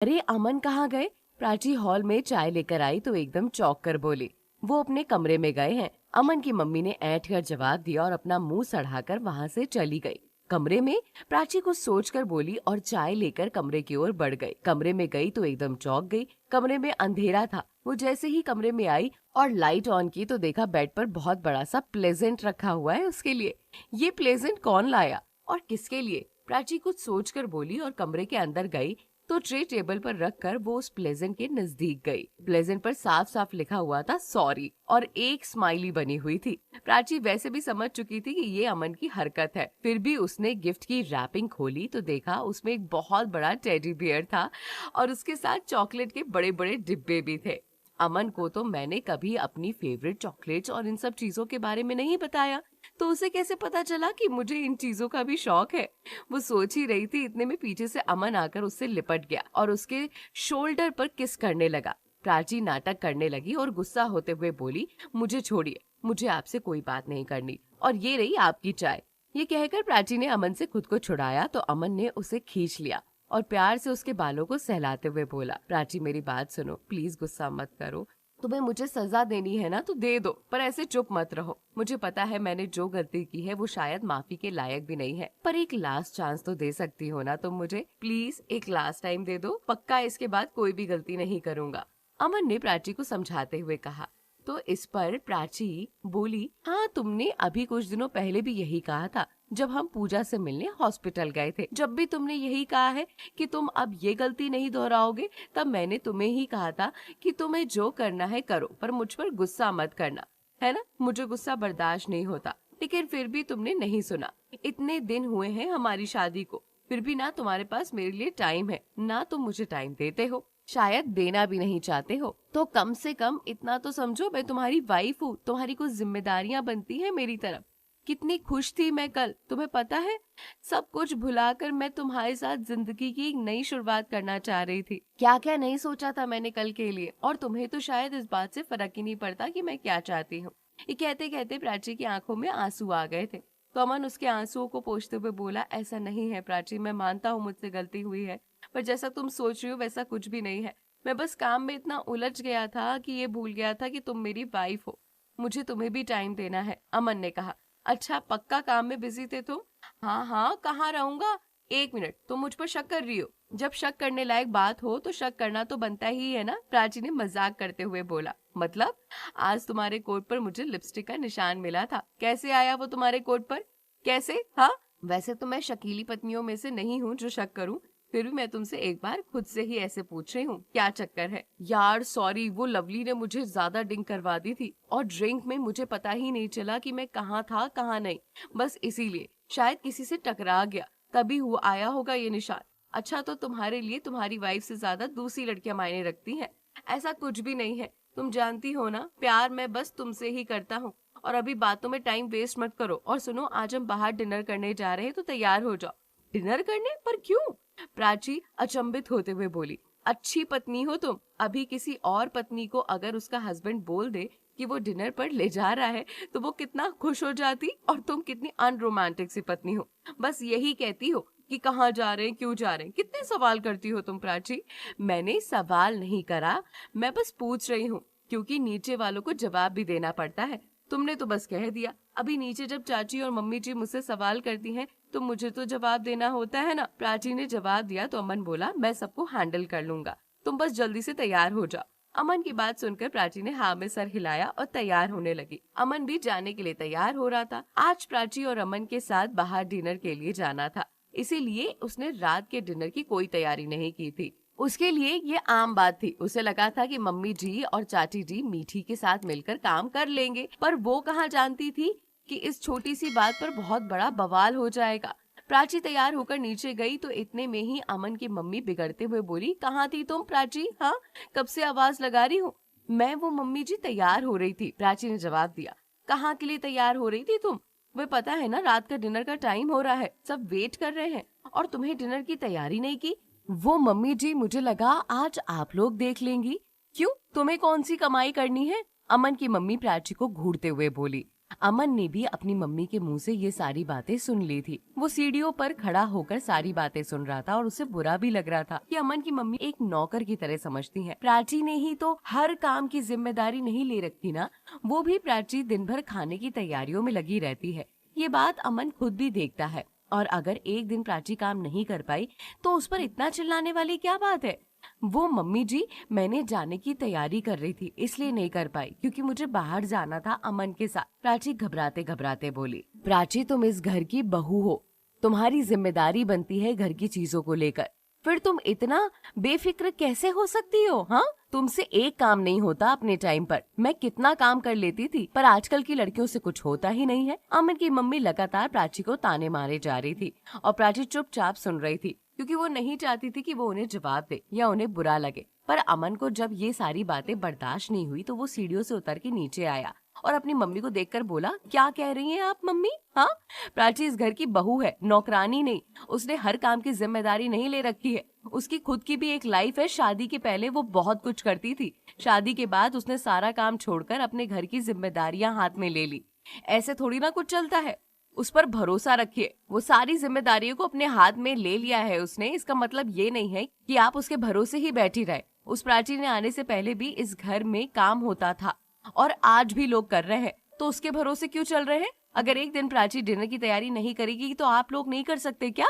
अरे अमन कहाँ गए? प्राची हॉल में चाय लेकर आई तो एकदम चौंक कर बोली, वो अपने कमरे में गए हैं। अमन की मम्मी ने ऐंठ कर जवाब दिया और अपना मुंह सड़ाकर वहां से चली गई। कमरे में प्राची कुछ सोचकर बोली और चाय लेकर कमरे की ओर बढ़ गई। कमरे में गई तो एकदम चौंक गई। कमरे में अंधेरा था। वो जैसे ही कमरे में आई और लाइट ऑन की तो देखा बेड पर बहुत बड़ा सा प्लेजेंट रखा हुआ है उसके लिए। ये प्लेजेंट कौन लाया और किसके लिए? प्राची कुछ सोचकर बोली और कमरे के अंदर गई तो ट्रे टेबल पर रखकर वो उस प्लेजेंट के नजदीक गई। प्लेजेंट पर साफ साफ लिखा हुआ था सॉरी और एक स्माइली बनी हुई थी। प्राची वैसे भी समझ चुकी थी कि ये अमन की हरकत है, फिर भी उसने गिफ्ट की रैपिंग खोली तो देखा उसमें एक बहुत बड़ा टेडी बियर था और उसके साथ चॉकलेट के बड़े बड़े डिब्बे भी थे। अमन को तो मैंने कभी अपनी फेवरेट चॉकलेट्स और इन सब चीजों के बारे में नहीं बताया, तो उसे कैसे पता चला कि मुझे इन चीजों का भी शौक है? वो सोच ही रही थी, इतने में पीछे से अमन आकर उससे लिपट गया और उसके शोल्डर पर किस करने लगा। प्राची नाटक करने लगी और गुस्सा होते हुए बोली, मुझे छोड़िए, मुझे आपसे कोई बात नहीं करनी और ये रही आपकी चाय। ये कहकर प्राची ने अमन से खुद को छुड़ाया तो अमन ने उसे खींच लिया और प्यार से उसके बालों को सहलाते हुए बोला, प्राची मेरी बात सुनो, प्लीज गुस्सा मत करो। तुम्हें मुझे सजा देनी है ना तो दे दो, पर ऐसे चुप मत रहो। मुझे पता है मैंने जो गलती की है वो शायद माफी के लायक भी नहीं है, पर एक लास्ट चांस तो दे सकती हो ना तुम मुझे? प्लीज एक लास्ट टाइम दे दो, पक्का इसके बाद कोई भी गलती नहीं करूंगा। अमन ने प्राची को समझाते हुए कहा। तो इस पर प्राची बोली, हाँ तुमने अभी कुछ दिनों पहले भी यही कहा था जब हम पूजा से मिलने हॉस्पिटल गए थे। जब भी तुमने यही कहा है कि तुम अब ये गलती नहीं दोहराओगे, तब मैंने तुम्हें ही कहा था कि तुम्हें जो करना है करो, पर मुझ पर गुस्सा मत करना, है ना? मुझे गुस्सा बर्दाश्त नहीं होता, लेकिन फिर भी तुमने नहीं सुना। इतने दिन हुए हैं हमारी शादी को, फिर भी ना तुम्हारे पास मेरे लिए टाइम है, ना तुम मुझे टाइम देते हो, शायद देना भी नहीं चाहते हो। तो कम से कम इतना तो समझो, मैं तुम्हारी वाइफ हूँ, तुम्हारी कुछ जिम्मेदारियां बनती हैं मेरी तरफ। कितनी खुश थी मैं कल, तुम्हें पता है? सब कुछ भुलाकर मैं तुम्हारे साथ जिंदगी की एक नई शुरुआत करना चाह रही थी। क्या क्या नहीं सोचा था मैंने कल के लिए, और तुम्हें तो शायद इस बात से फर्क ही नहीं पड़ता कि मैं क्या चाहती हूँ। ये कहते कहते प्राची की आंखों में आंसू आ गए थे। तो अमन उसके आंसुओं को पोंछते हुए बोला, ऐसा नहीं है प्राची, मैं मानता हूँ मुझसे गलती हुई है, पर जैसा तुम सोच रही हो वैसा कुछ भी नहीं है। मैं बस काम में इतना उलझ गया था कि ये भूल गया था कि तुम मेरी वाइफ हो। मुझे तुम्हें भी टाइम देना है। अमन ने कहा। अच्छा पक्का काम में बिजी थे तुम? हाँ हाँ, कहाँ रहूंगा। एक मिनट, तुम मुझ पर शक कर रही हो? जब शक करने लायक बात हो तो शक करना तो बनता ही है ना, प्राची ने मजाक करते हुए बोला। मतलब? आज तुम्हारे कोट पर मुझे लिपस्टिक का निशान मिला था, कैसे आया वो तुम्हारे कोट पर? कैसे? हाँ, वैसे तो मैं शकीली पत्नियों में से नहीं हूँ जो शक करूँ, फिर भी मैं तुमसे एक बार खुद से ही ऐसे पूछ रही हूँ, क्या चक्कर है? यार सॉरी, वो लवली ने मुझे ज्यादा ड्रिंक करवा दी थी और ड्रिंक में मुझे पता ही नहीं चला कि मैं कहाँ था कहाँ नहीं, बस इसीलिए शायद किसी से टकरा गया, तभी हुआ आया होगा ये निशान। अच्छा तो तुम्हारे लिए तुम्हारी वाइफ से ज्यादा दूसरी लड़कियां मायने रखती हैं? ऐसा कुछ भी नहीं है, तुम जानती हो ना, प्यार मैं बस तुमसे ही करता हूँ। और अभी बातों में टाइम वेस्ट मत करो, और सुनो, आज हम बाहर डिनर करने जा रहे हैं तो तैयार हो जाओ। डिनर करने? पर क्यों? प्राची अचंभित होते हुए बोली। अच्छी पत्नी हो तुम, अभी किसी और पत्नी को अगर उसका हस्बैंड बोल दे कि वो डिनर पर ले जा रहा है तो वो कितना खुश हो जाती, और तुम कितनी अनरोमांटिक सी पत्नी हो, बस यही कहती हो कि कहाँ जा रहे हैं, क्यों जा रहे हैं। कितने सवाल करती हो तुम प्राची। मैंने सवाल नहीं करा, मैं बस पूछ रही हूँ, क्योंकि नीचे वालों को जवाब भी देना पड़ता है। तुमने तो बस कह दिया। अभी नीचे जब चाची और मम्मी जी मुझसे सवाल करती हैं तो मुझे तो जवाब देना होता है ना। प्राची ने जवाब दिया तो अमन बोला, मैं सबको हैंडल कर लूंगा, तुम बस जल्दी से तैयार हो जाओ। अमन की बात सुनकर प्राची ने हाँ में सर हिलाया और तैयार होने लगी। अमन भी जाने के लिए तैयार हो रहा था। आज प्राची और अमन के साथ बाहर डिनर के लिए जाना था, इसीलिए उसने रात के डिनर की कोई तैयारी नहीं की थी। उसके लिए ये आम बात थी, उसे लगा था कि मम्मी जी और चाची जी मीठी के साथ मिलकर काम कर लेंगे, पर वो कहाँ जानती थी कि इस छोटी सी बात पर बहुत बड़ा बवाल हो जाएगा। प्राची तैयार होकर नीचे गई तो इतने में ही अमन की मम्मी बिगड़ते हुए बोली, कहाँ थी तुम प्राची? हाँ, कब से आवाज लगा रही हूँ। मैं वो मम्मी जी तैयार हो रही थी, प्राची ने जवाब दिया। कहाँ के लिए तैयार हो रही थी तुम? वे पता है ना, रात का डिनर का टाइम हो रहा है, सब वेट कर रहे हैं, और तुम्हें डिनर की तैयारी नहीं की। वो मम्मी जी, मुझे लगा आज आप लोग देख लेंगी। क्यों, तुम्हें कौन सी कमाई करनी है? अमन की मम्मी प्राची को घूरते हुए बोली। अमन ने भी अपनी मम्मी के मुंह से ये सारी बातें सुन ली थी। वो सीढ़ियों पर खड़ा होकर सारी बातें सुन रहा था और उसे बुरा भी लग रहा था कि अमन की मम्मी एक नौकर की तरह समझती है। प्राची ने ही तो हर काम की जिम्मेदारी नहीं ले रखी ना, वो भी प्राची दिन भर खाने की तैयारियों में लगी रहती है। ये बात अमन खुद भी देखता है और अगर एक दिन प्राची काम नहीं कर पाई तो उस पर इतना चिल्लाने वाली क्या बात है। वो मम्मी जी, मैंने जाने की तैयारी कर रही थी इसलिए नहीं कर पाई क्योंकि मुझे बाहर जाना था अमन के साथ, प्राची घबराते घबराते बोली। प्राची, तुम इस घर की बहू हो, तुम्हारी जिम्मेदारी बनती है घर की चीजों को लेकर, फिर तुम इतना बेफिक्र कैसे हो सकती हो? हाँ, तुमसे एक काम नहीं होता अपने टाइम पर। मैं कितना काम कर लेती थी पर आजकल की लड़कियों से कुछ होता ही नहीं है। अमन की मम्मी लगातार प्राची को ताने मारे जा रही थी और प्राची चुपचाप सुन रही थी क्योंकि वो नहीं चाहती थी कि वो उन्हें जवाब दे या उन्हें बुरा लगे। पर अमन को जब ये सारी बातें बर्दाश्त नहीं हुई तो वो सीढ़ियों से उतर के नीचे आया और अपनी मम्मी को देखकर बोला, क्या कह रही हैं आप मम्मी? हाँ, प्राची इस घर की बहू है, नौकरानी नहीं। उसने हर काम की जिम्मेदारी नहीं ले रखी है। उसकी खुद की भी एक लाइफ है। शादी के पहले वो बहुत कुछ करती थी, शादी के बाद उसने सारा काम छोड़कर अपने घर की जिम्मेदारियां हाथ में ले ली। ऐसे थोड़ी ना कुछ चलता है। उस पर भरोसा रखिए, वो सारी जिम्मेदारियों को अपने हाथ में ले लिया है उसने। इसका मतलब ये नहीं है कि आप उसके भरोसे ही बैठी रहे। उस प्राची ने आने से पहले भी इस घर में काम होता था और आज भी लोग कर रहे हैं, तो उसके भरोसे क्यों चल रहे हैं? अगर एक दिन प्राची डिनर की तैयारी नहीं करेगी तो आप लोग नहीं कर सकते क्या?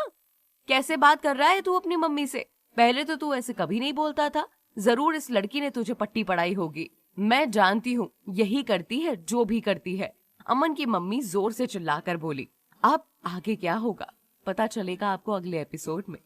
कैसे बात कर रहा है तू अपनी मम्मी से? पहले तो तू ऐसे कभी नहीं बोलता था। जरूर इस लड़की ने तुझे पट्टी पढ़ाई होगी। मैं जानती हूँ यही करती है जो भी करती है। अमन की मम्मी जोर से चिल्लाकर बोली। अब आगे क्या होगा पता चलेगा आपको अगले एपिसोड में।